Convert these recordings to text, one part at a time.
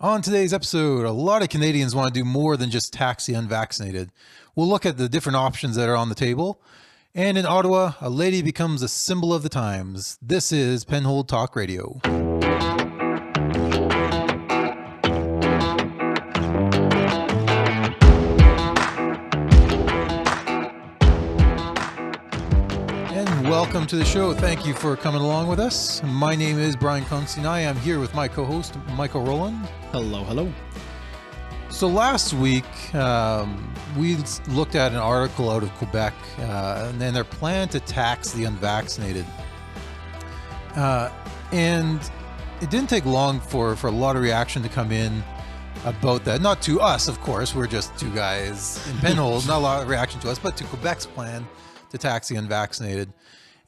On today's episode, a lot of Canadians want to do more than just tax the unvaccinated. We'll look at the different options that are on the table. And in Ottawa, a lady becomes a symbol of the times. This is Penhold Talk Radio. And welcome to the show. Thank you for coming along with us. My name is Brian Constantine. I am here with my co-host, Michael Rowland. Hello, hello. So last week, we looked at an article out of Quebec and their plan to tax the unvaccinated. And it didn't take long for a lot of reaction to come in about that. Not to us, of course. We're just two guys in Penhold. Not a lot of reaction to us, but to Quebec's plan to tax the unvaccinated.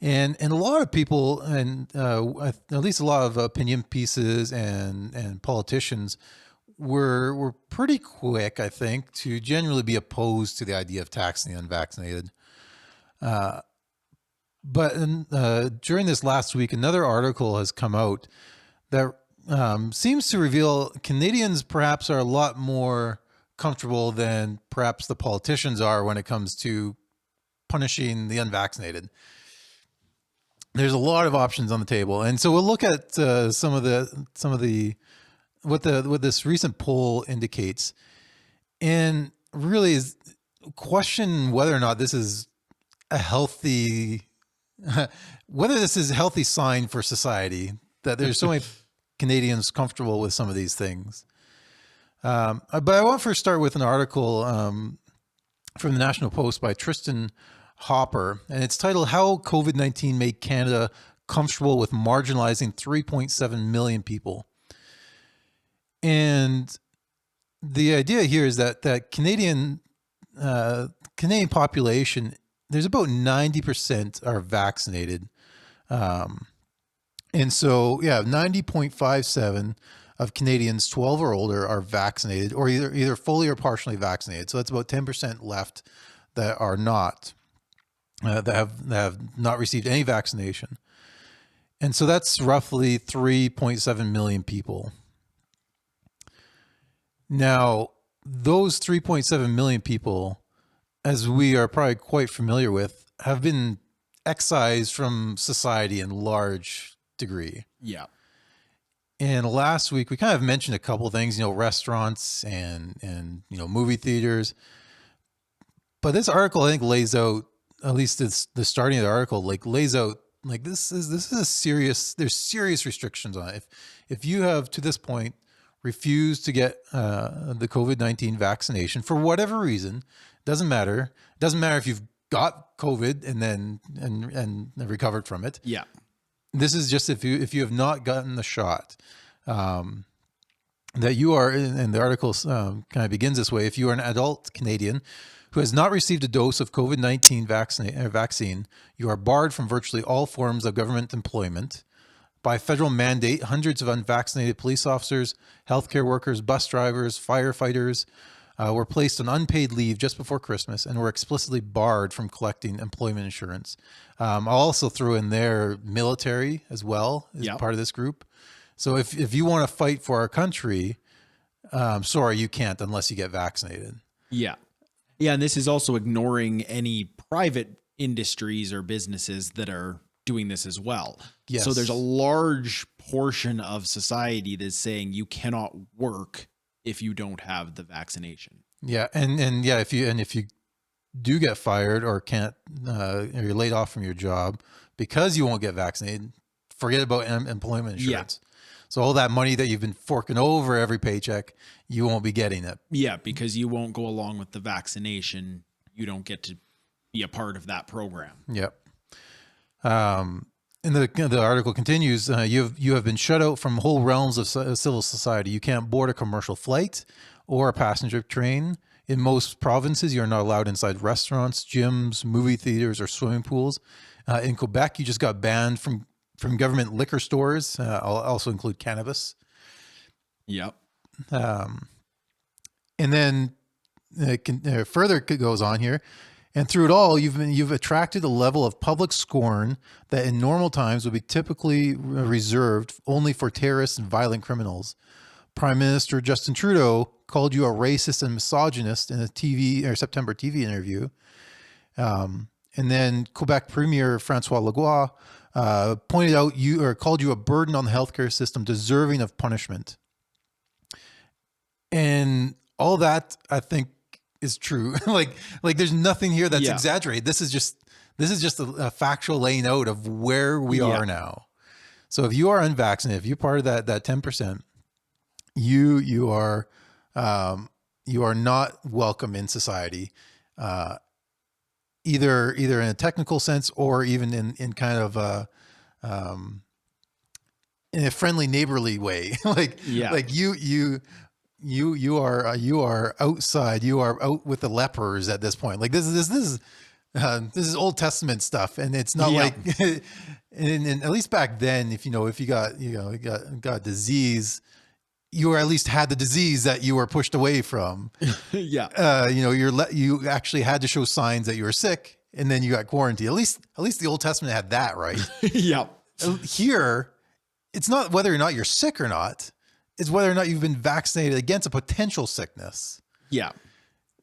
And a lot of people, and at least a lot of opinion pieces and politicians were pretty quick, I think, to generally be opposed to the idea of taxing the unvaccinated. But during this last week, another article has come out that seems to reveal Canadians perhaps are a lot more comfortable than perhaps the politicians are when it comes to punishing the unvaccinated. There's a lot of options on the table, and so we'll look at some of the what this recent poll indicates, and really is question whether or not this is a healthy sign for society that there's so many Canadians comfortable with some of these things. But I want to first start with an article from the National Post by Tristan Hopper, and it's titled "How COVID-19 Made Canada Comfortable with Marginalizing 3.7 Million People." And the idea here is that Canadian population, there's about 90% are vaccinated. And so, 90.57 of Canadians 12 or older are vaccinated, or either fully or partially vaccinated. So that's about 10% left that are not, that have not received any vaccination. And so that's roughly 3.7 million people. Now, those 3.7 million people, as we are probably quite familiar with, have been excised from society in large degree. Yeah. And last week, we kind of mentioned a couple of things, restaurants and movie theaters. But this article, I think, lays out, at least it's the starting of the article, lays out, this is a serious, there's serious restrictions on it. If you have, to this point, refused to get the COVID-19 vaccination for whatever reason, doesn't matter. It doesn't matter if you've got COVID and recovered from it. Yeah. This is just if you have not gotten the shot, that you are, and the article kind of begins this way: if you are an adult Canadian who has not received a dose of COVID-19 vaccine, you are barred from virtually all forms of government employment. By federal mandate, hundreds of unvaccinated police officers, healthcare workers, bus drivers, firefighters were placed on unpaid leave just before Christmas and were explicitly barred from collecting employment insurance. I'll also throw in there military as well as part of this group. So if you want to fight for our country, sorry, you can't unless you get vaccinated. Yeah. Yeah. And this is also ignoring any private industries or businesses that are doing this as well. Yes. So there's a large portion of society that's saying you cannot work if you don't have the vaccination. Yeah. And if you do get fired or can't, or you're laid off from your job because you won't get vaccinated, forget about employment insurance. Yeah. So all that money that you've been forking over every paycheck, you won't be getting it. Yeah. Because you won't go along with the vaccination. You don't get to be a part of that program. Yep. And the article continues, you have been shut out from whole realms of civil society. You can't board a commercial flight or a passenger train. In most provinces, you're not allowed inside restaurants, gyms, movie theaters, or swimming pools. In Quebec, you just got banned from government liquor stores. I'll also include cannabis. Yep. And then further it goes on here. And through it all, you've attracted a level of public scorn that in normal times would be typically reserved only for terrorists and violent criminals. Prime Minister Justin Trudeau called you a racist and misogynist in a September TV interview. And then Quebec Premier Francois Legault pointed out called you a burden on the healthcare system deserving of punishment. And all that, I think, is true. like there's nothing here that's exaggerated. This is just a factual laying out of where we are now. So if you are unvaccinated, if you're part of that 10%, you are not welcome in society, either in a technical sense or even in kind of in a friendly neighborly way. like you are outside. You are out with the lepers at this point. Like this is Old Testament stuff, and it's not like, and at least back then, if you got disease, you at least had the disease that you were pushed away from. You actually had to show signs that you were sick, and then you got quarantined. At least the Old Testament had that, right? Here, it's not whether or not you're sick or not. It's whether or not you've been vaccinated against a potential sickness. Yeah.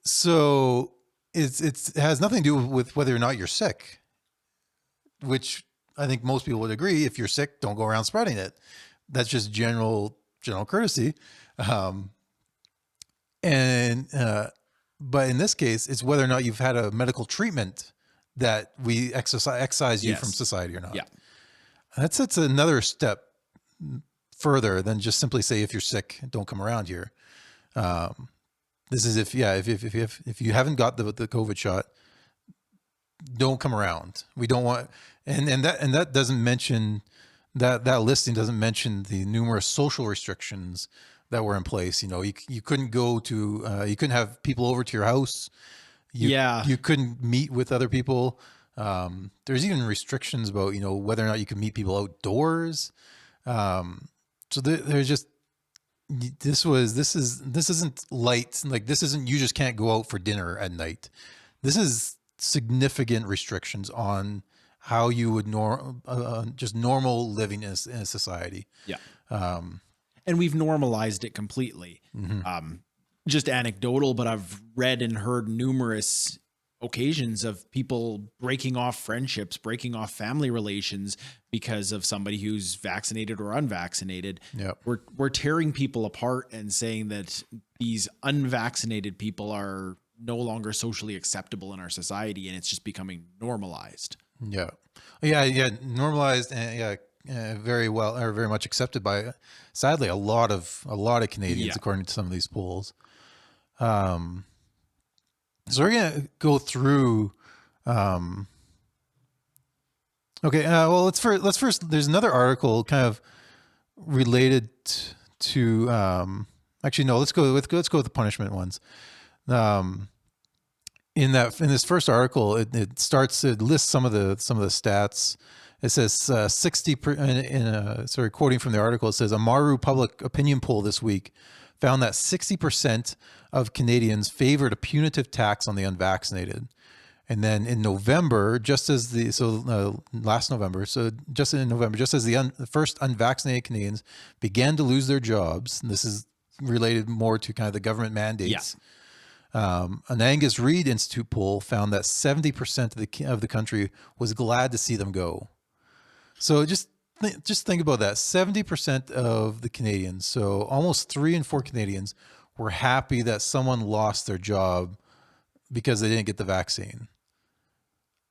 So it has nothing to do with whether or not you're sick, which I think most people would agree. If you're sick, don't go around spreading it. That's just general courtesy. But in this case, it's whether or not you've had a medical treatment that we excise you from society or not. Yeah. That's another step further than just simply say, if you're sick, don't come around here. This is if you haven't got the COVID shot, don't come around. We don't want, and that doesn't mention that listing doesn't mention the numerous social restrictions that were in place. You couldn't go to, you couldn't have people over to your house. You couldn't meet with other people. There's even restrictions about, whether or not you can meet people outdoors. So there's just, this isn't light. Like, this isn't, you just can't go out for dinner at night. This is significant restrictions on how you would just normal living in a society. Yeah. And we've normalized it completely. Mm-hmm. Just anecdotal, but I've read and heard numerous occasions of people breaking off friendships, breaking off family relations because of somebody who's vaccinated or unvaccinated. Yep. We're tearing people apart and saying that these unvaccinated people are no longer socially acceptable in our society, and it's just becoming normalized. Yeah. Normalized and very well, or very much accepted by, sadly, a lot of Canadians, according to some of these polls. So we're gonna go through. Well, let's first. There's another article kind of related to. Actually, no. Let's go with the punishment ones. In this first article, it lists some of the stats. It says 60%. Quoting from the article, it says a Maru public opinion poll this week found that 60% of Canadians favored a punitive tax on the unvaccinated. And then in November, just as the first unvaccinated Canadians began to lose their jobs, and this is related more to kind of the government mandates. Yeah. An Angus Reid Institute poll found that 70% of the country was glad to see them go. So just think about that. 70% of the Canadians, so almost 3 in 4 Canadians, were happy that someone lost their job because they didn't get the vaccine.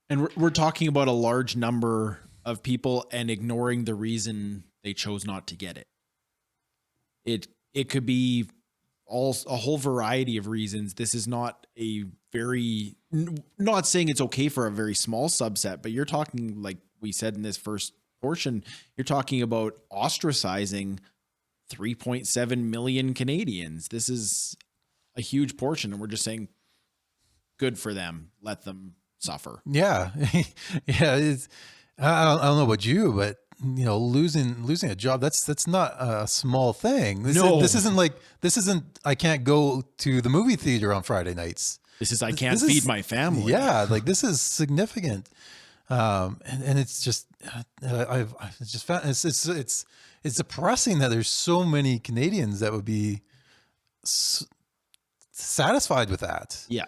And we're talking about a large number of people and ignoring the reason they chose not to get it. It could be a whole variety of reasons. This is not not saying it's okay for a very small subset, but you're talking, like we said in this first portion, you're talking about ostracizing 3.7 million Canadians. This is a huge portion, and we're just saying, good for them. Let them suffer. Yeah. Yeah. I don't know about you, but losing a job, that's not a small thing. This isn't I can't go to the movie theater on Friday nights. This is I can't feed my family. Yeah. Like, this is significant. And it's just, I've just found it's depressing that there's so many Canadians that would be satisfied with that. Yeah.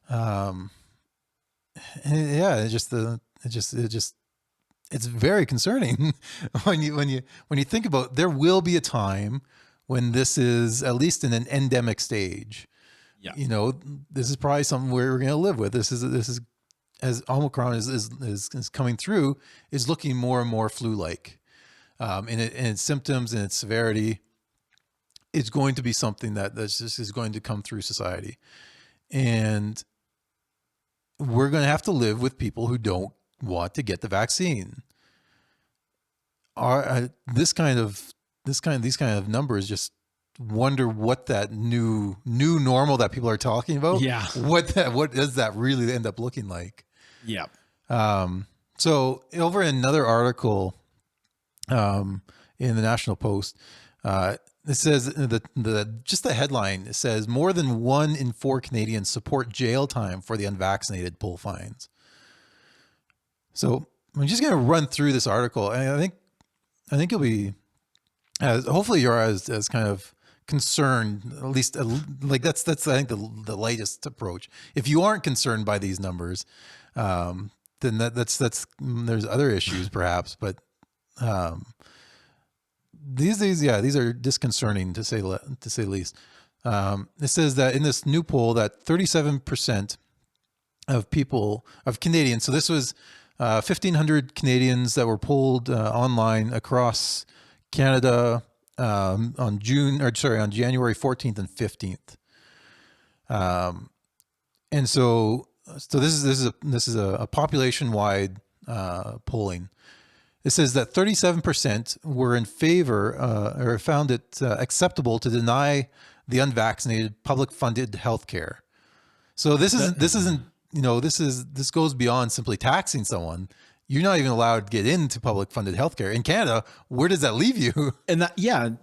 And yeah, it's very concerning when you think about, there will be a time when this is at least in an endemic stage. Yeah. You know, this is probably something we're going to live with. This is as Omicron is coming through, is looking more and more flu-like, in its symptoms and its severity. It's going to be something that's just is going to come through society, and we're going to have to live with people who don't want to get the vaccine. These kind of numbers, just wonder what that new normal that people are talking about. Yeah. What does that really end up looking like? Yeah. So over in another article, in the National Post, it says just the headline, it says more than 1 in 4 Canadians support jail time for the unvaccinated pull fines. So I'm just going to run through this article, and I think you'll be hopefully you're as kind of concerned, at least like that's I think the lightest approach. If you aren't concerned by these numbers, then that's there's other issues perhaps, but these are disconcerting to say the least. It says that in this new poll that 37% of Canadians, so this was 1,500 Canadians that were polled online across Canada on January 14th and 15th. And so this is a population-wide polling. It says that 37% were in favor or found it acceptable to deny the unvaccinated public-funded health care. So this goes beyond simply taxing someone. You're not even allowed to get into public-funded healthcare in Canada. Where does that leave you? And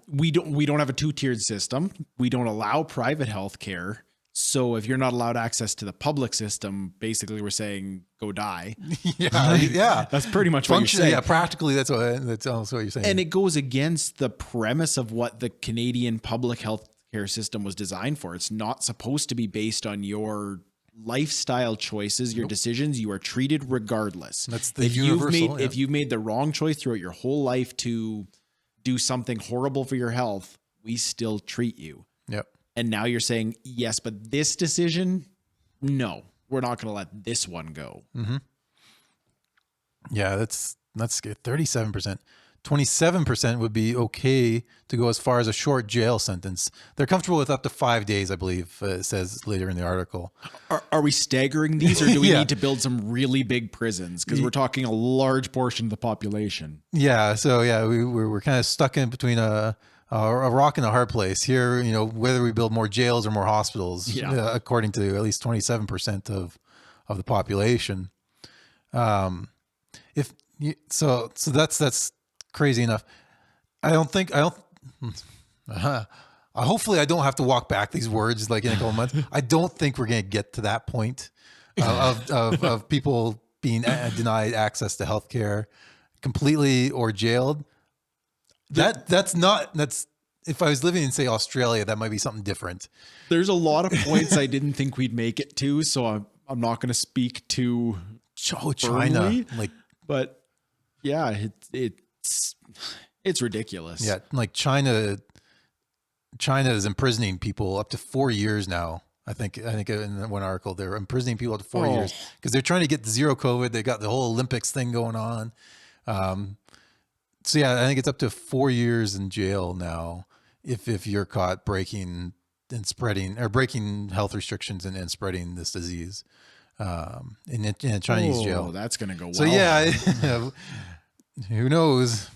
we don't have a 2-tiered system. We don't allow private healthcare. So if you're not allowed access to the public system, basically we're saying go die. Yeah. That's pretty much what you're saying. Yeah, practically that's also what you're saying. And it goes against the premise of what the Canadian public healthcare system was designed for. It's not supposed to be based on your lifestyle choices, your decisions. You are treated regardless. That's the universal. If you've made the wrong choice throughout your whole life to do something horrible for your health, we still treat you. Yep. And now you're saying, yes, but this decision, no, we're not going to let this one go. Mm-hmm. Yeah, that's good. 37%. 27% would be okay to go as far as a short jail sentence. They're comfortable with up to 5 days, I believe, it says later in the article. Are we staggering these, or do we need to build some really big prisons? Because we're talking a large portion of the population. Yeah, so yeah, we're kind of stuck in between a rock and a hard place here. You know, whether we build more jails or more hospitals, according to at least 27% of the population. So that's crazy enough. Hopefully I don't have to walk back these words like in a couple months. I don't think we're going to get to that point of people being denied access to healthcare completely or jailed. That's if I was living in, say, Australia, that might be something different. There's a lot of points I didn't think we'd make it to, so I'm not going to speak to China, but yeah, it's ridiculous. Yeah, like China is imprisoning people up to 4 years now. I think in one article they're imprisoning people up to 4 years because they're trying to get zero COVID. They got the whole Olympics thing going on. So yeah, I think it's up to 4 years in jail now if you're caught breaking and spreading or breaking health restrictions and spreading this disease in a Chinese jail. That's gonna go well. So yeah, who knows?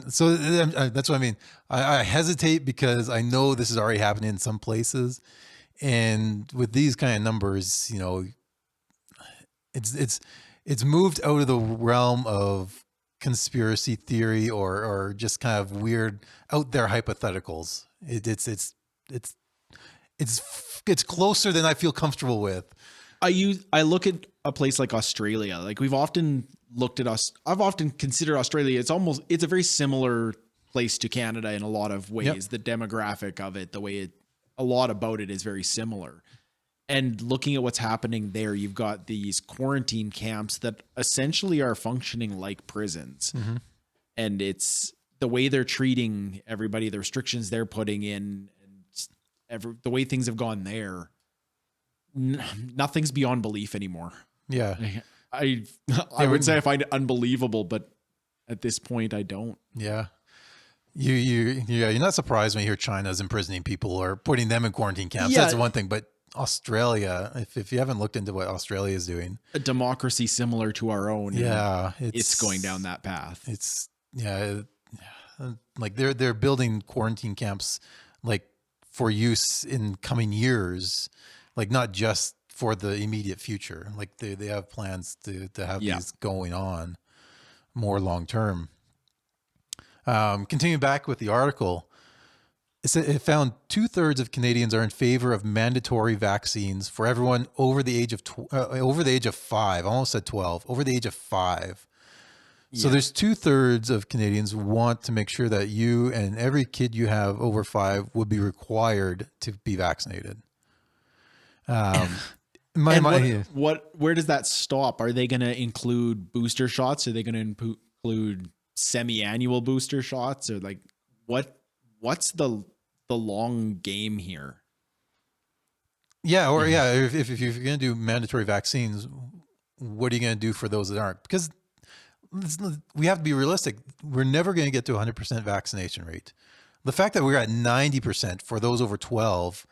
So that's what I mean. I hesitate because I know this is already happening in some places, and with these kind of numbers, you know, it's moved out of the realm of conspiracy theory or just kind of weird out there hypotheticals. It's closer than I feel comfortable with. I look at a place like Australia. Like we've often looked at us, I've often considered Australia. It's a very similar place to Canada in a lot of ways. Yep. The demographic of it, a lot about it is very similar. And looking at what's happening there, you've got these quarantine camps that essentially are functioning like prisons. Mm-hmm. And it's the way they're treating everybody, the restrictions they're putting in, and the way things have gone there. Nothing's beyond belief anymore. Yeah. I would say I find it unbelievable, but at this point I don't. Yeah. You're not surprised when you hear China's imprisoning people or putting them in quarantine camps. Yeah. That's one thing. But Australia, if you haven't looked into what Australia is doing, A democracy similar to our own. yeah, It's going down that path. It's like they're building quarantine camps like for use in coming years, like not just for the immediate future. Like they have plans to have these going on more long term. Continuing back with the article, it found 2/3 of Canadians are in favor of mandatory vaccines for everyone over the age of 5. I almost said 12. Over the age of 5. So there's 2/3 of Canadians want to make sure that you and every kid you have over 5 would be required to be vaccinated. Where does that stop? Are they going to include booster shots? Are they going to include semi-annual booster shots? Or like what's the long game here? Yeah, or if you're going to do mandatory vaccines, what are you going to do for those that aren't? Because we have to be realistic. We're never going to get to 100% vaccination rate. The fact that we're at 90% for those over 12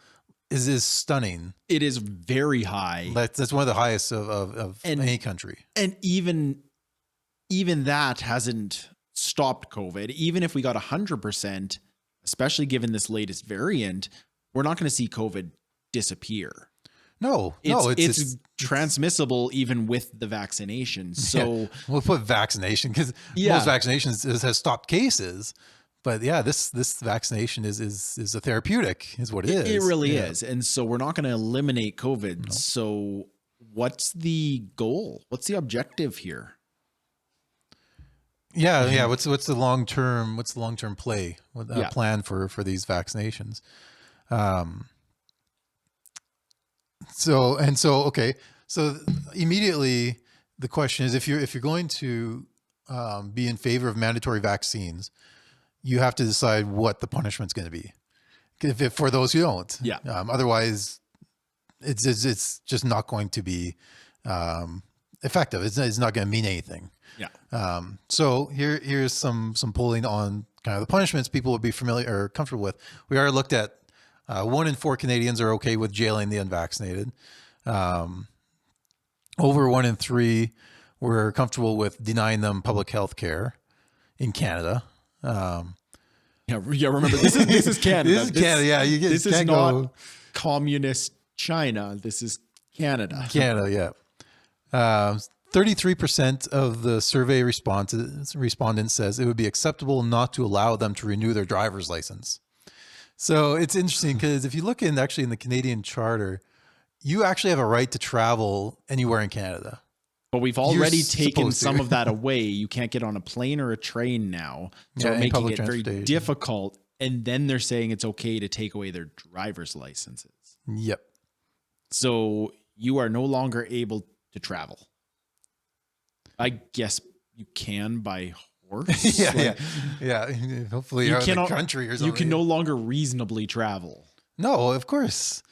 is stunning. It is very high. That's one of the highest of any country. And even that hasn't stopped COVID. Even if we got 100%, especially given this latest variant, we're not going to see COVID disappear. No, it's transmissible even with the vaccination. So we'll put vaccination because most vaccinations has stopped cases. But yeah, this vaccination is a therapeutic, is what it is. It really is. And so we're not going to eliminate COVID. No. So what's the goal? What's the objective here? Yeah. What's the long term play? Plan for these vaccinations? So immediately the question is, if you're going to be in favor of mandatory vaccines, you have to decide what the punishment's going to be. If for those who don't, otherwise it's just not going to be effective. It's not going to mean anything. Yeah. So here's some polling on kind of the punishments people would be familiar or comfortable with. We already looked at 1 in 4 Canadians are okay with jailing the unvaccinated. Over 1 in 3 were comfortable with denying them public health care in Canada. Remember this is Canada. This is Canada. Yeah, this is not communist China. This is Canada. Canada. Yeah. 33% of the survey respondents says it would be acceptable not to allow them to renew their driver's license. So it's interesting because if you look in the Canadian Charter, you actually have a right to travel anywhere in Canada. But we've already taken some of that away. You can't get on a plane or a train now. So we're making it very difficult. And then they're saying it's okay to take away their driver's licenses. Yep. So you are no longer able to travel. I guess you can by horse. Yeah. Hopefully you're out of the country or something. You can no longer reasonably travel. No, of course.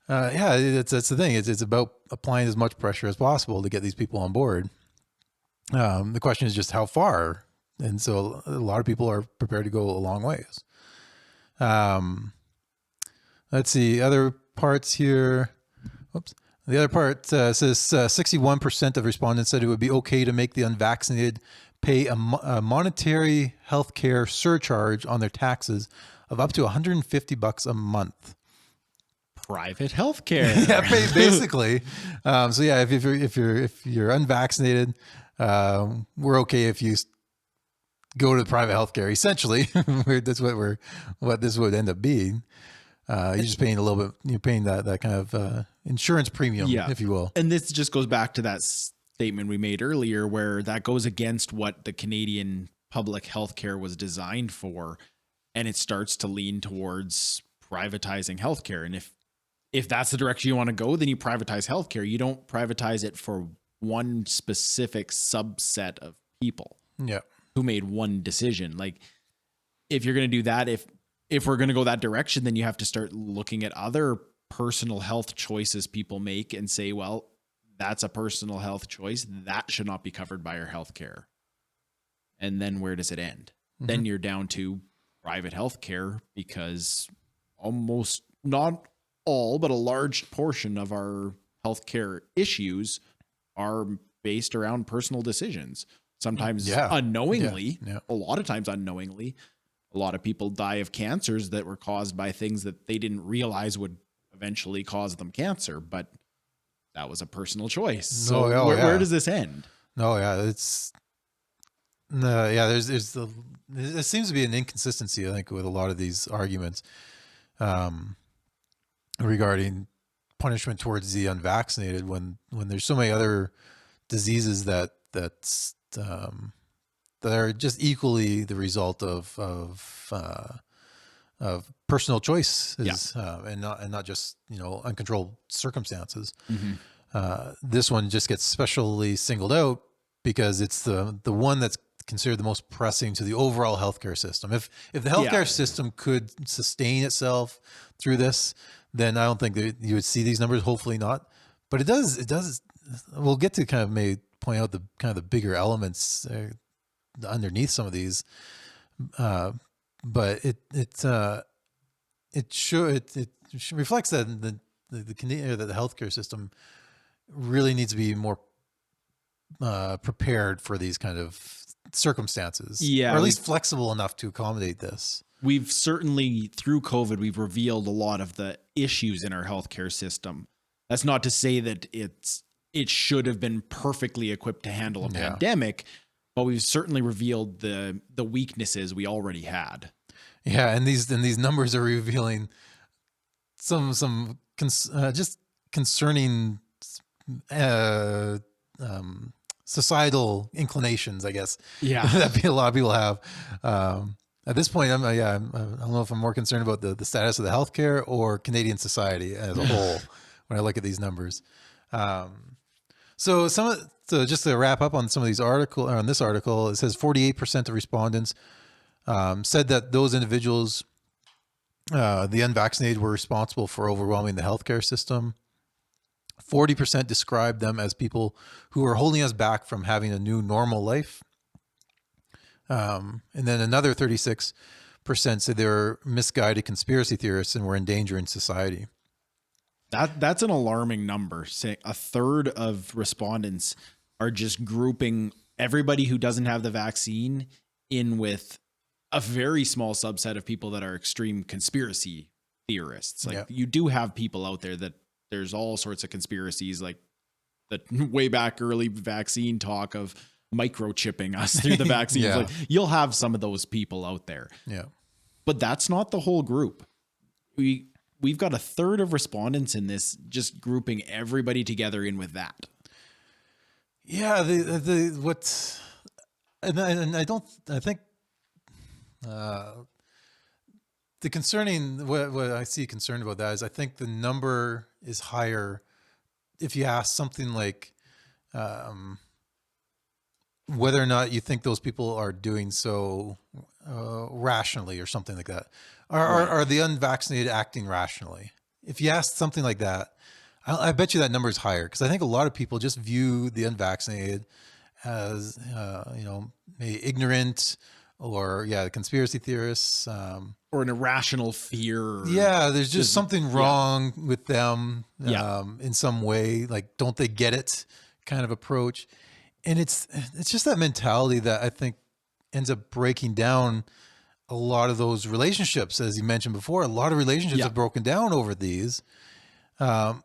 That's the thing. It's about applying as much pressure as possible to get these people on board. The question is just how far, and so a lot of people are prepared to go a long ways. Let's see other parts here. Whoops. The other part says 61% of respondents said it would be okay to make the unvaccinated pay a monetary health care surcharge on their taxes of up to $150 a month. Private healthcare. Yeah, basically. If you're unvaccinated, we're okay if you go to private healthcare. Essentially, that's what this would end up being. You're just paying a little bit. You're paying that kind of insurance premium, if you will. And this just goes back to that statement we made earlier, where that goes against what the Canadian public healthcare was designed for, and it starts to lean towards privatizing healthcare. And if that's the direction you want to go, then you privatize healthcare. You don't privatize it for one specific subset of people Yeah. who made one decision. Like, if you're going to do that, if we're going to go that direction, then you have to start looking at other personal health choices people make and say, well, that's a personal health choice that should not be covered by our healthcare. And then where does it end? Mm-hmm. Then you're down to private healthcare, because almost not all, but a large portion of our healthcare issues are based around personal decisions. Sometimes unknowingly, a lot of times unknowingly. A lot of people die of cancers that were caused by things that they didn't realize would eventually cause them cancer, but that was a personal choice. So where does this end? There seems to be an inconsistency, I think, with a lot of these arguments regarding punishment towards the unvaccinated when there's so many other diseases that are just equally the result of personal choices, and not just uncontrolled circumstances. Mm-hmm. This one just gets specially singled out because it's the one that's considered the most pressing to the overall healthcare system. If the healthcare system could sustain itself through this, then I don't think that you would see these numbers. Hopefully not, but it does. We'll get to kind of maybe point out the bigger elements underneath some of these, but it reflects that the Canadian, the healthcare system really needs to be more prepared for these kind of circumstances, or at least flexible enough to accommodate this. We've certainly, through COVID, we've revealed a lot of the issues in our healthcare system. That's not to say that it should have been perfectly equipped to handle a pandemic, but we've certainly revealed the weaknesses we already had. Yeah, and these numbers are revealing some just concerning societal inclinations, I guess. Yeah, that a lot of people have. At this point, I don't know if I'm more concerned about the status of the healthcare or Canadian society as a whole when I look at these numbers. So just to wrap up on some of these on this article, it says 48% of respondents said that those individuals, the unvaccinated, were responsible for overwhelming the healthcare system. 40% described them as people who are holding us back from having a new normal life. And then another 36% said they were misguided conspiracy theorists and were endangering society. That's an alarming number. Say a third of respondents are just grouping everybody who doesn't have the vaccine in with a very small subset of people that are extreme conspiracy theorists. Like, you do have people out there that there's all sorts of conspiracies, like the way back early vaccine talk of microchipping us through the vaccines. Like, you'll have some of those people out there. Yeah. But that's not the whole group. We've got a third of respondents in this just grouping everybody together in with that. Yeah, I think the concerning, what I see concerned about that is I think the number is higher if you ask something like whether or not you think those people are doing so rationally or something like that. Are the unvaccinated acting rationally? If you ask something like that, I bet you that number is higher, because I think a lot of people just view the unvaccinated as, maybe ignorant, or conspiracy theorists, or an irrational fear. There's just something wrong with them in some way. Like, don't they get it kind of approach. And it's just that mentality that I think ends up breaking down a lot of those relationships. As you mentioned before, a lot of relationships have broken down over these. And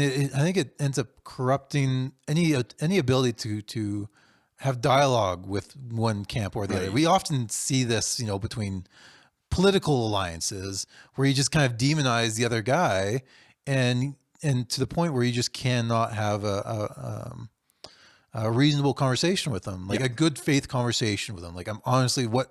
I think it ends up corrupting any ability to have dialogue with one camp or the other. We often see this, between political alliances, where you just kind of demonize the other guy, and to the point where you just cannot have a a reasonable conversation with them, like a good faith conversation with them. Like, I'm honestly, what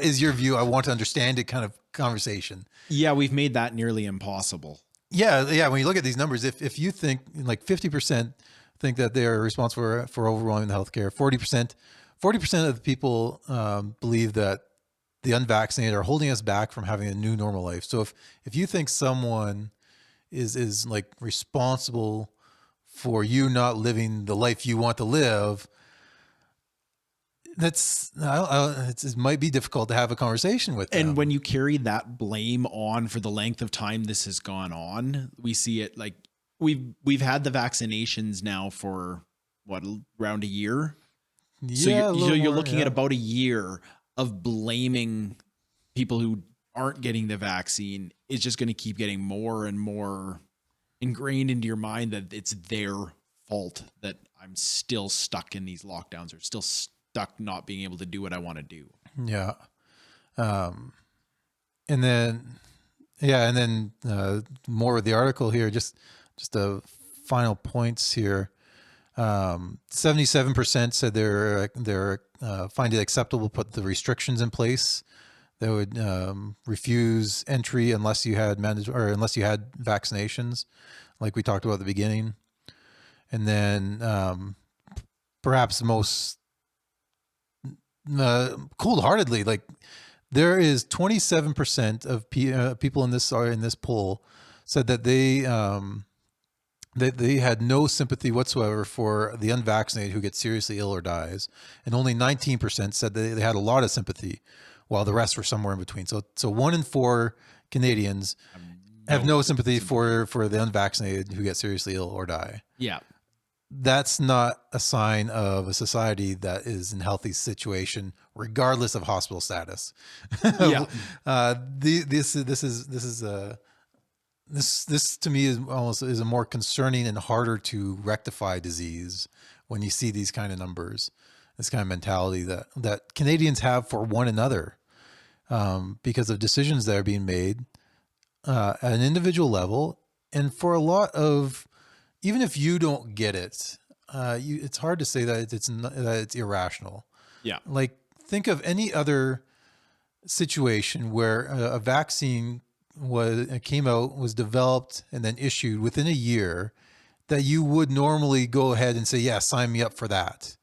is your view? I want to understand it kind of conversation. Yeah, we've made that nearly impossible. Yeah. Yeah. When you look at these numbers, if you think like 50% think that they're responsible for overwhelming the healthcare, 40% of the people believe that the unvaccinated are holding us back from having a new normal life. So if you think someone is like responsible for you not living the life you want to live, it might be difficult to have a conversation with them. And when you carry that blame on for the length of time this has gone on, we see it like we've had the vaccinations now for what, around a year. So you're looking at about a year of blaming people who aren't getting the vaccine. It's just going to keep getting more and more ingrained into your mind that it's their fault that I'm still stuck in these lockdowns or still stuck not being able to do what I want to do. Yeah. And then more of the article here, just the final points here. 77% said they're find it acceptable to put the restrictions in place. They would refuse entry unless you had unless you had vaccinations, like we talked about at the beginning. And then perhaps the most cold-heartedly, like there is 27% of people in this poll said that they had no sympathy whatsoever for the unvaccinated who gets seriously ill or dies, and only 19% said they had a lot of sympathy, while the rest were somewhere in between. So 1 in 4 Canadians have no sympathy for the unvaccinated who get seriously ill or die. Yeah. That's not a sign of a society that is in a healthy situation, regardless of hospital status. Yeah. This to me is a more concerning and harder to rectify disease when you see these kind of numbers, this kind of mentality that Canadians have for one another, because of decisions that are being made at an individual level. And for a lot of, even if you don't get it, it's hard to say that it's irrational. Yeah. Like, think of any other situation where a vaccine was developed and then issued within a year, that you would normally go ahead and say, yeah, sign me up for that.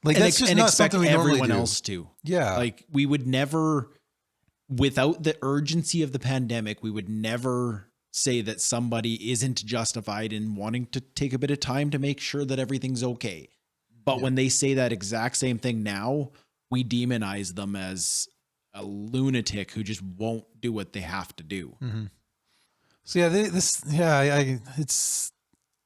Like, that's just not something we normally do. Everyone else to. Yeah. Like, we would never, without the urgency of the pandemic, we would never say that somebody isn't justified in wanting to take a bit of time to make sure that everything's okay. But when they say that exact same thing now, we demonize them as a lunatic who just won't do what they have to do. Mm-hmm. So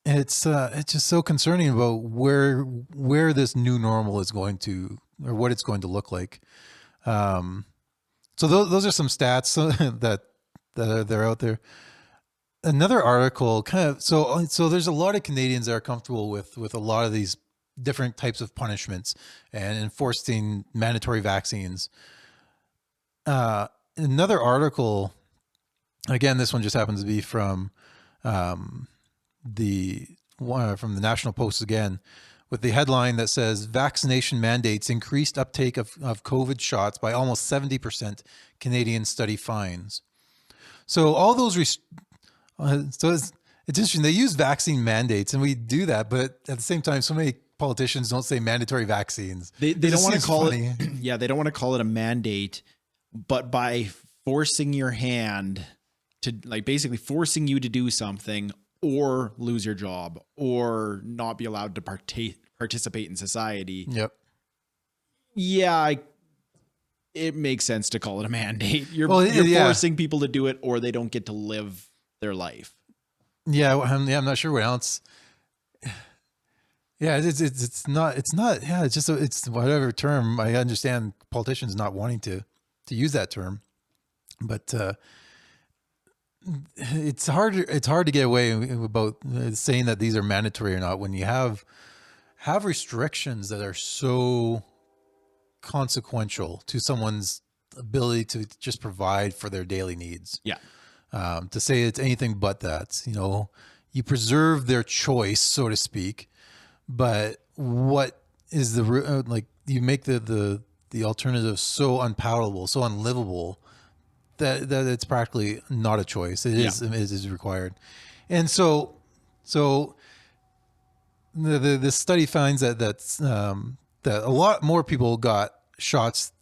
it's just so concerning about where this new normal is going to, or what it's going to look like. So those are some stats that are out there. Another article so there's a lot of Canadians that are comfortable with a lot of these different types of punishments and enforcing mandatory vaccines. Another article, again, this one just happens to be from the National Post again, with the headline that says "Vaccination mandates increased uptake of COVID shots by almost 70%. Canadian study finds." So all those it's interesting. They use vaccine mandates, and we do that, but at the same time, so many politicians don't say mandatory vaccines. They don't want to call it. Yeah, they don't want to call it a mandate, but by forcing your hand to, like, basically forcing you to do something or lose your job or not be allowed to participate in society. Yep. Yeah, it makes sense to call it a mandate. You're forcing people to do it, or they don't get to live their life. Yeah, I'm not sure what else. Yeah, it's not. Yeah, it's whatever term. I understand politicians not wanting to use that term, but it's hard to get away about saying that these are mandatory or not when you have restrictions that are so consequential to someone's ability to just provide for their daily needs. Yeah. To say it's anything but that, you preserve their choice, so to speak, but what is like you make the alternative so unpalatable, so unlivable that it's practically not a choice. It is required. And so the study finds that a lot more people got shots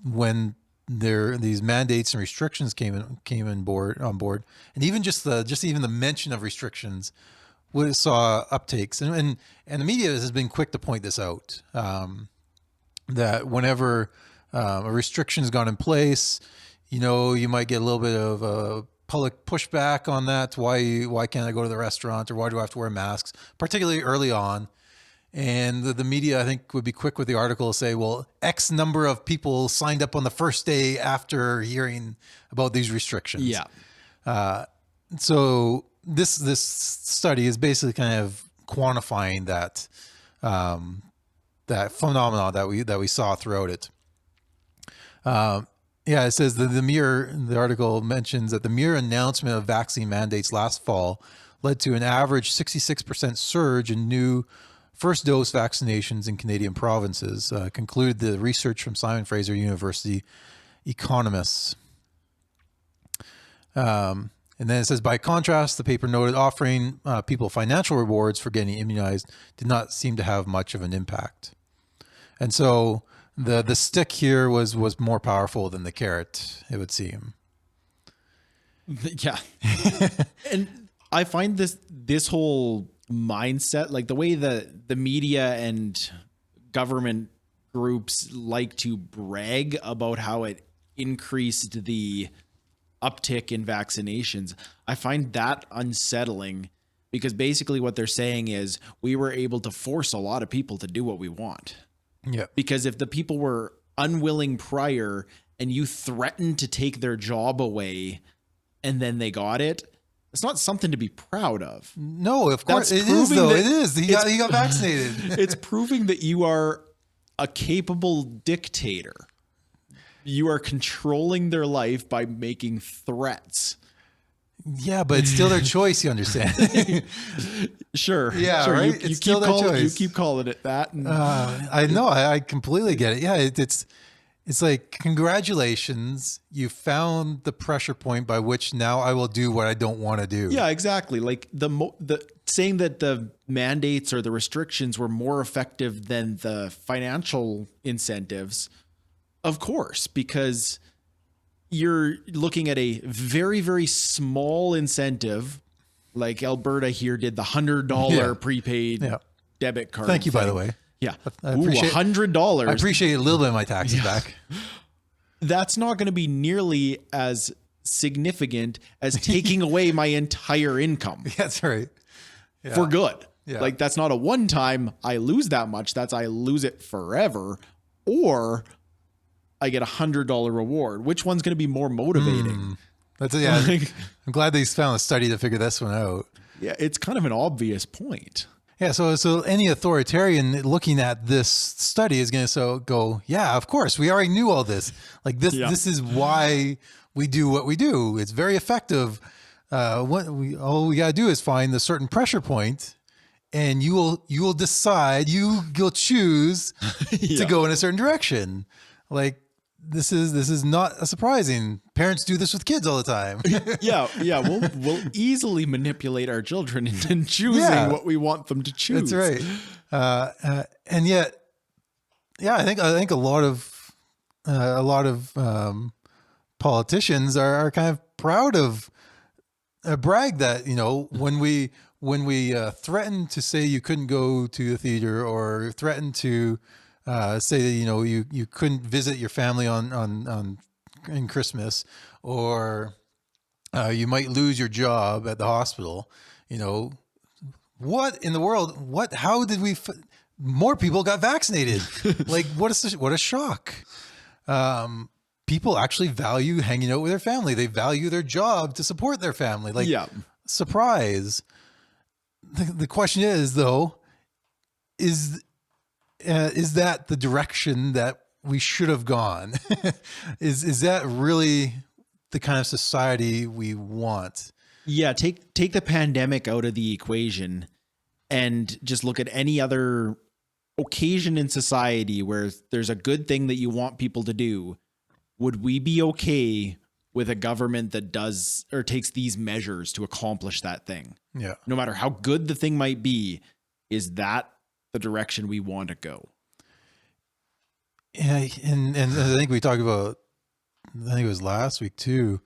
when these mandates and restrictions came on board, and even just the mention of restrictions saw uptakes, and the media has been quick to point this out, that whenever a restriction's gone in place, you might get a little bit of public pushback on that. Why can't I go to the restaurant, or why do I have to wear masks, particularly early on? And the media, I think, would be quick with the article to say, well, X number of people signed up on the first day after hearing about these restrictions. Yeah. So this study is basically kind of quantifying that that phenomenon that we saw throughout it. It says the article mentions that the mere announcement of vaccine mandates last fall led to an average 66% surge in new first dose vaccinations in Canadian provinces, concluded the research from Simon Fraser University economists. And then it says, by contrast, the paper noted offering people financial rewards for getting immunized did not seem to have much of an impact. And so the stick here was more powerful than the carrot, it would seem. Yeah. And I find this whole mindset, like the way the media and government groups like to brag about how it increased the uptick in vaccinations, I find that unsettling, because basically what they're saying is we were able to force a lot of people to do what we want. Yeah. Because if the people were unwilling prior and you threatened to take their job away and then they got it, it's not something to be proud of. No, of course it is, though. It is. He got vaccinated. It's proving that you are a capable dictator. You are controlling their life by making threats. Yeah, but it's still their choice, you understand? Sure. Yeah, sure. right? You keep calling it that. And I know. I completely get it. Yeah, it's like, congratulations, you found the pressure point by which now I will do what I don't want to do. Yeah, exactly. Like the saying that the mandates or the restrictions were more effective than the financial incentives, of course, because you're looking at a very, very small incentive, like Alberta here did the $100 prepaid debit card. Thank you, by the way. Yeah. I appreciate $100. I appreciate a little bit of my taxes back. That's not going to be nearly as significant as taking away my entire income. That's right. Yeah. For good. Yeah. Like, that's not a one time I lose that much. That's I lose it forever. Or I get $100 reward. Which one's going to be more motivating? I'm glad they found a study to figure this one out. Yeah, it's kind of an obvious point. Yeah, so any authoritarian looking at this study is going to go, yeah, of course, we already knew all this. Like this is why we do what we do. It's very effective. All we got to do is find a certain pressure point, and you will decide, you'll choose to go in a certain direction. Like, this is not surprising. Parents do this with kids all the time. Yeah. We'll easily manipulate our children into choosing what we want them to choose. That's right. And yet, I think a lot of politicians are kind of proud of brag that, when we threatened to say you couldn't go to the theater, or threatened to say that you couldn't visit your family in Christmas, or you might lose your job at the hospital. What in the world? How did more people got vaccinated? Like, what a shock! People actually value hanging out with their family. They value their job to support their family. Like, surprise. The question is, though, is that the direction that we should have gone? Is that really the kind of society we want? Yeah, take the pandemic out of the equation and just look at any other occasion in society where there's a good thing that you want people to do, would we be okay with a government that does or takes these measures to accomplish that thing? Yeah. No matter how good the thing might be, is that the direction we want to go? Yeah, and I think we talked about, I think it was last week too.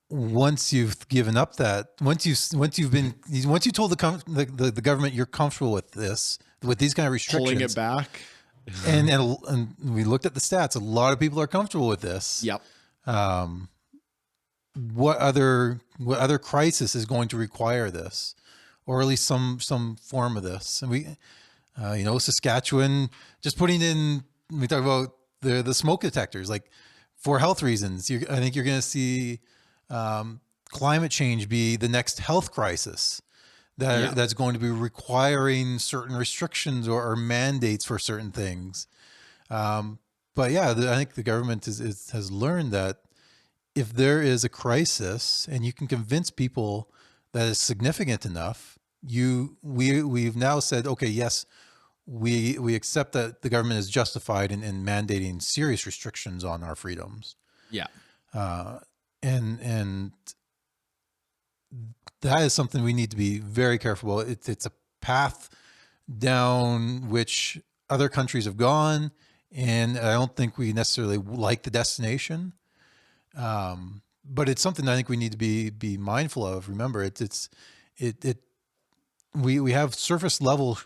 Once you've given up that, once you told the government you're comfortable with this, with these kind of restrictions, Pulling it back. and we looked at the stats. A lot of people are comfortable with this. Yep. What other crisis is going to require this, or at least some form of this? And we, Saskatchewan just putting in. We talk about the smoke detectors, like for health reasons. I think you're going to see climate change be the next health crisis that's going to be requiring certain restrictions or mandates for certain things. But yeah, I think the government has learned that if there is a crisis and you can convince people that it's significant enough, we've now said, okay, yes, we accept that the government is justified in mandating serious restrictions on our freedoms. Yeah. And that is something we need to be very careful about. It's a path down which other countries have gone, and I don't think we necessarily like the destination. But it's something I think we need to be mindful of. Remember, we have surface level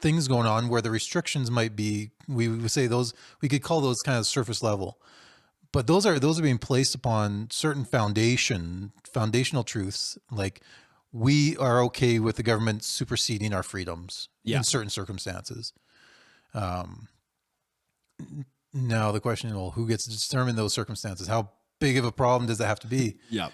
things going on where the restrictions might be, we would say those, we could call those kind of surface level, but those are being placed upon certain foundational truths. Like, we are okay with the government superseding our freedoms in certain circumstances. Now the question, well, who gets to determine those circumstances? How big of a problem does that have to be? Yeah.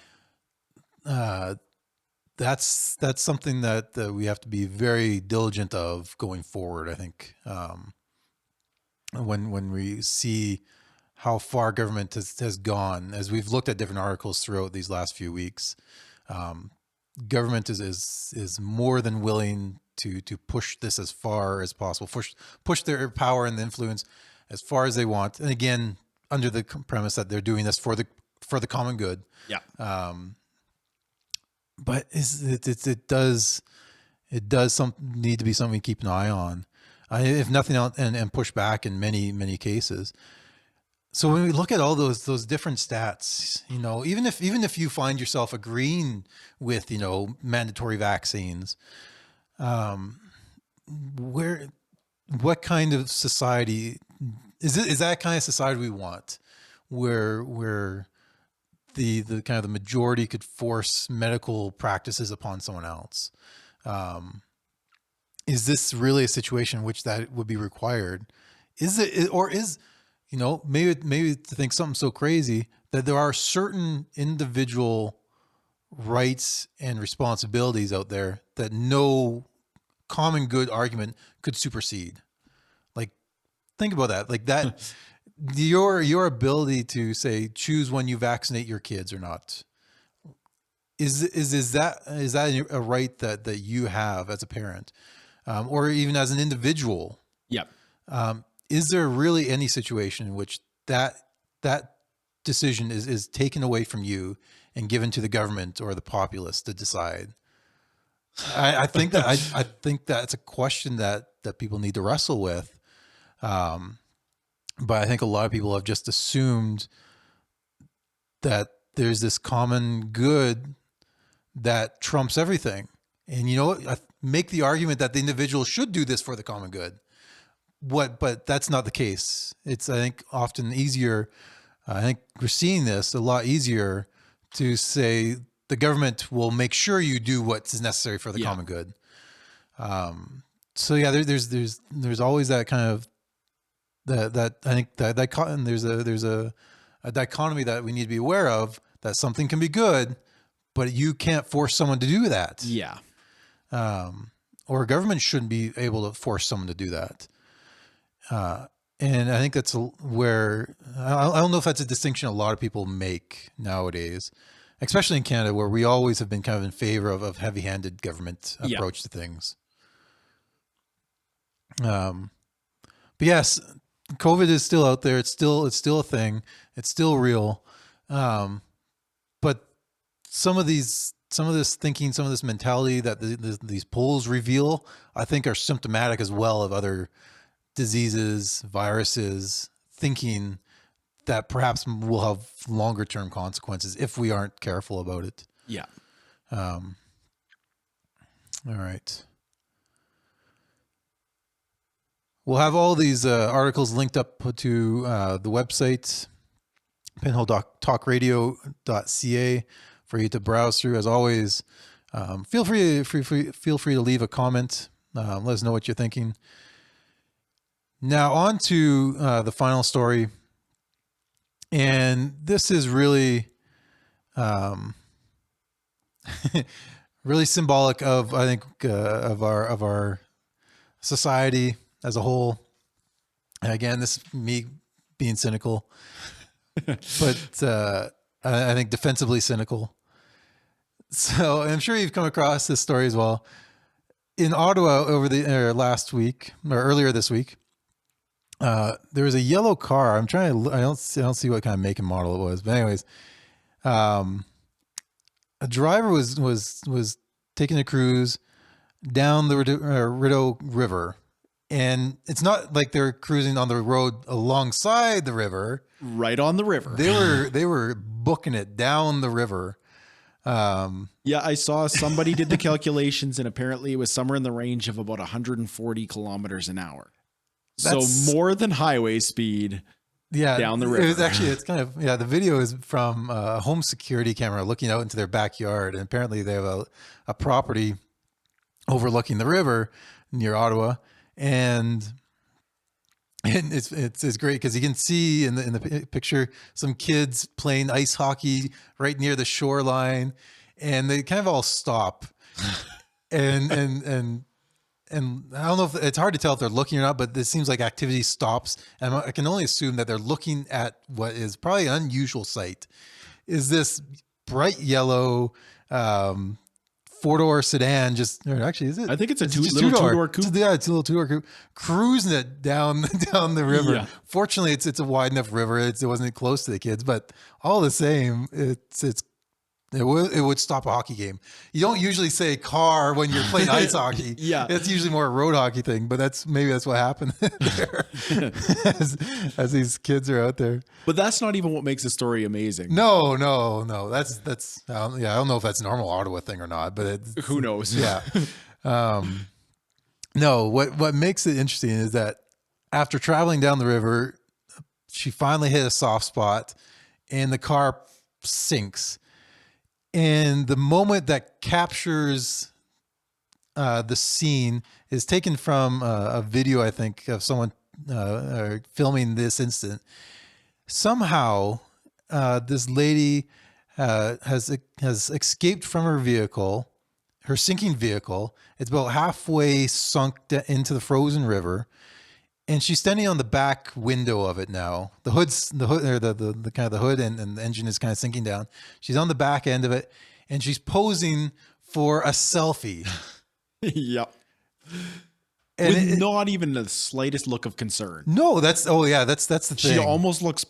That's something that we have to be very diligent of going forward. I think when we see how far government has gone, as we've looked at different articles throughout these last few weeks, government is more than willing to push this as far as possible, push their power and influence as far as they want, and again, under the premise that they're doing this for the common good. Yeah. But it does need to be something we keep an eye on, if nothing else, and push back in many cases. So when we look at all those different stats, even if you find yourself agreeing with mandatory vaccines, what kind of society is that kind of society we want, where the kind of the majority could force medical practices upon someone else? Is this really a situation in which that would be required? Is it, or is, maybe to think something so crazy that there are certain individual rights and responsibilities out there that no common good argument could supersede? Like, think about that. Like that, your ability to say, choose when you vaccinate your kids or not. Is that a right that you have as a parent, or even as an individual? Yep. Is there really any situation in which that decision is taken away from you and given to the government or the populace to decide? I think that's a question that people need to wrestle with. But I think a lot of people have just assumed that there's this common good that trumps everything. And I make the argument that the individual should do this for the common good. But that's not the case. It's, I think, often easier. I think we're seeing this a lot easier to say the government will make sure you do what's necessary for the common good. So yeah, there's always that kind of that I think that there's a dichotomy that we need to be aware of, that something can be good, but you can't force someone to do that. Yeah. Or a government shouldn't be able to force someone to do that. And I think that's where, I don't know if that's a distinction a lot of people make nowadays, especially in Canada, where we always have been kind of in favor of heavy-handed government approach to things. Um, but yes, COVID is still out there. It's still a thing. It's still real. But some of this thinking, some of this mentality that these polls reveal, I think are symptomatic as well of other diseases, viruses, thinking that perhaps will have longer term consequences if we aren't careful about it. Yeah. All right. We'll have all these articles linked up to the website, pinholetalkradio.ca, for you to browse through. As always, feel free to leave a comment. Let us know what you're thinking. Now on to the final story, and this is really, really symbolic of, I think, of our society as a whole. And again, this is me being cynical, but I think defensively cynical. So I'm sure you've come across this story as well. In Ottawa last week or earlier this week, there was a yellow car. I don't see what kind of make and model it was, but anyways, a driver was taking a cruise down the Rideau River, and it's not like they're cruising on the road alongside the river. Right on the river. They were booking it down the river. Yeah, I saw somebody did the calculations, and apparently it was somewhere in the range of about 140 kilometers an hour. So more than highway speed. Yeah, down the river. It's kind of, the video is from a home security camera looking out into their backyard, and apparently they have a property overlooking the river near Ottawa, and it's great because you can see in the picture some kids playing ice hockey right near the shoreline, and they kind of all stop, and I don't know if it's hard to tell if they're looking or not, but it seems like activity stops, and I can only assume that they're looking at what is probably an unusual sight. Is this bright yellow four-door sedan? Actually, is it? I think it's a two-door coupe. Yeah, it's a little two-door coupe, cruising it down the river. Yeah. Fortunately, it's a wide enough river. It wasn't close to the kids, but all the same, it would stop a hockey game. You don't usually say car when you're playing ice hockey. Yeah. It's usually more a road hockey thing, but maybe that's what happened there as these kids are out there. But that's not even what makes the story amazing. No. That's I don't know if that's a normal Ottawa thing or not, but who knows? Yeah. No, what makes it interesting is that after traveling down the river, she finally hit a soft spot and the car sinks. And the moment that captures the scene is taken from a video, I think, of someone filming this incident. Somehow, this lady has escaped from her vehicle, her sinking vehicle. It's about halfway sunk into the frozen river, and she's standing on the back window of it now. The hood, or the kind of the hood, and the engine is kind of sinking down. She's on the back end of it, and she's posing for a selfie. Yep. And with not even the slightest look of concern. No, that's the thing. She almost looks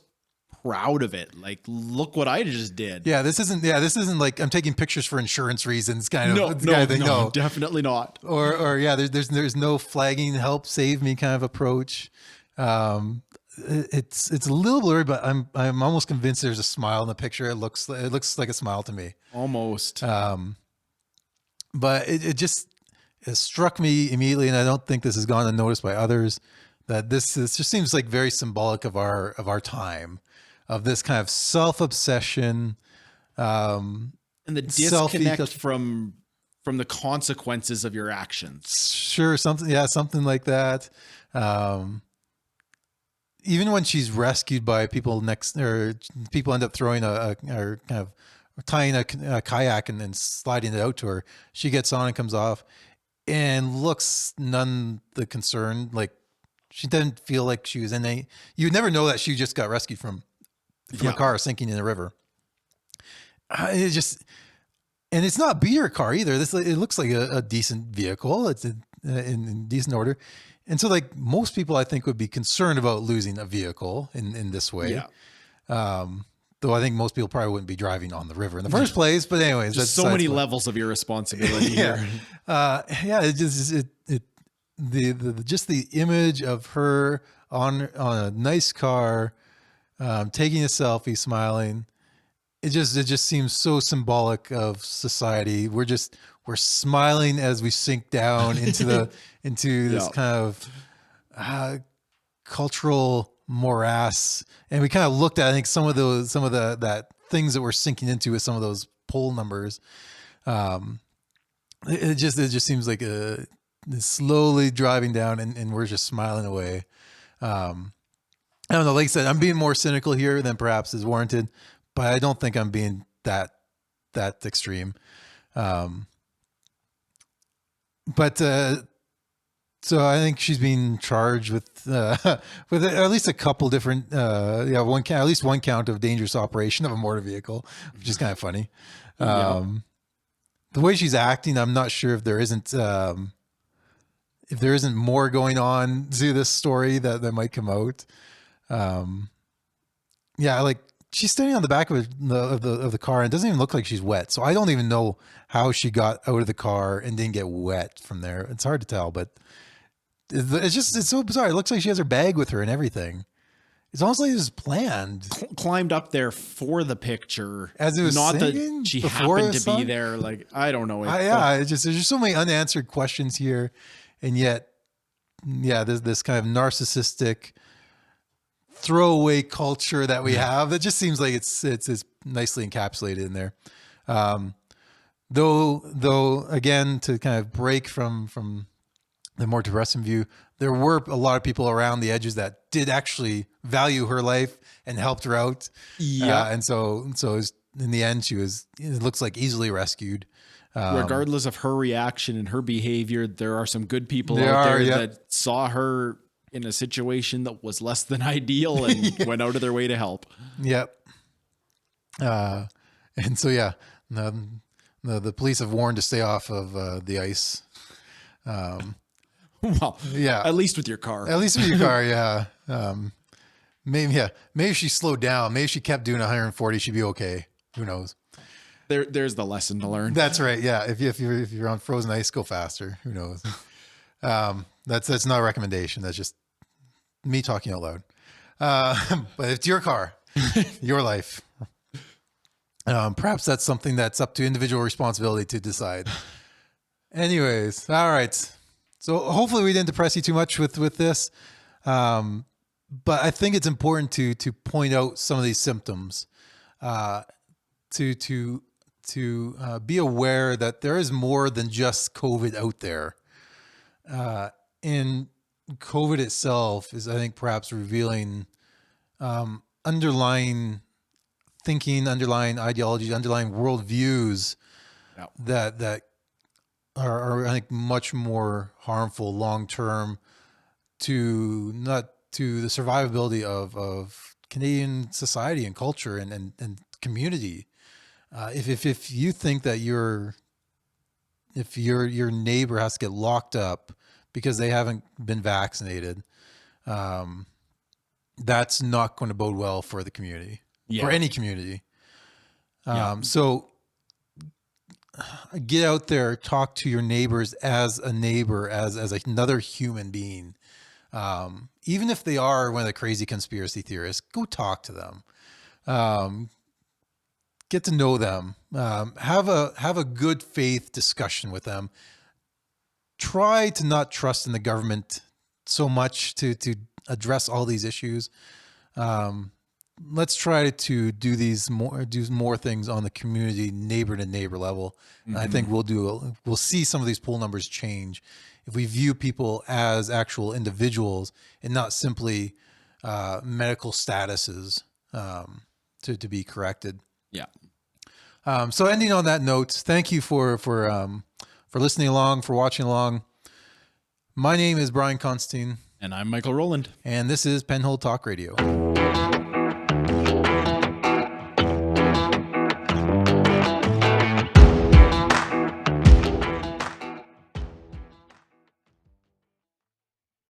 proud of it. Like, look what I just did. Yeah, this isn't like I'm taking pictures for insurance reasons kind of thing. No, definitely not. Or there's no flagging, help, save me kind of approach. It's a little blurry, but I'm almost convinced there's a smile in the picture. It looks like a smile to me. Almost. But it struck me immediately, and I don't think this has gone unnoticed by others, that this just seems like very symbolic of our time, of this kind of self-obsession, and the disconnect from the consequences of your actions. Sure, something like that. Even when she's rescued by people or people end up throwing or kind of tying a kayak and sliding it out to her, she gets on and comes off and looks none the concerned. Like, she didn't feel like she was in a, you'd never know that she just got rescued from a car sinking in the river. And it's not a beater car either. It looks like a decent vehicle. It's in decent order. And so like most people I think would be concerned about losing a vehicle in this way. Yeah. Though I think most people probably wouldn't be driving on the river in the first place. But anyways, Just so many levels of irresponsibility here. Yeah. It just just the image of her on a nice car, taking a selfie, smiling. It just seems so symbolic of society. We're smiling as we sink down into this kind of cultural morass, and we kind of looked at, I think, some of that things that we're sinking into with some of those poll numbers. It just seems like it's slowly driving down, and we're just smiling away. I don't know. Like I said, I'm being more cynical here than perhaps is warranted, but I don't think I'm being that extreme. So I think she's being charged with at least a couple different, at least one count of dangerous operation of a motor vehicle, which is kind of funny. The way she's acting, I'm not sure if there isn't more going on to this story that might come out. Like she's standing on the back of the car, and it doesn't even look like she's wet. So I don't even know how she got out of the car and didn't get wet from there. It's hard to tell, but it's so bizarre. It looks like she has her bag with her and everything. It's almost like it was planned. Climbed up there for the picture, as it was not singing, that she happened to be there. Like, I don't know. There's just so many unanswered questions here, and yet, there's this kind of narcissistic throwaway culture that we have that just seems like it's nicely encapsulated in there. Though again, to kind of break from the more depressing view, there were a lot of people around the edges that did actually value her life and helped her out. And so in the end, it looks like easily rescued. Regardless of her reaction and her behavior, there are some good people out there that saw her in a situation that was less than ideal and went out of their way to help. Yep. And so, the police have warned to stay off of the ice. Well, at least with your car. At least with your car, yeah. Maybe if she slowed down, maybe if she kept doing 140, she'd be okay. Who knows? There's the lesson to learn. That's right. Yeah. If you're on frozen ice, go faster. Who knows? That's not a recommendation. That's just me talking out loud. But it's your car, your life. Perhaps that's something that's up to individual responsibility to decide. Anyways, all right. So hopefully we didn't depress you too much with this. But I think it's important to point out some of these symptoms, to be aware that there is more than just COVID out there. And COVID itself is, I think, perhaps revealing underlying thinking, underlying ideologies, underlying worldviews that are, I think, much more harmful long-term to the survivability of Canadian society and culture and community. If you think that your neighbor has to get locked up because they haven't been vaccinated, that's not going to bode well for the community or any community. So get out there, talk to your neighbors as a neighbor, as another human being. Even if they are one of the crazy conspiracy theorists, go talk to them. Get to know them. Have a good faith discussion with them. Try to not trust in the government so much to address all these issues. Let's try to do more things on the community, neighbor to neighbor level. And I think we'll see some of these poll numbers change if we view people as actual individuals and not simply medical statuses to be corrected. Yeah. So ending on that note, thank you for listening along, for watching along. My name is Brian Constantine. And I'm Michael Rowland. And this is Penhold Talk Radio.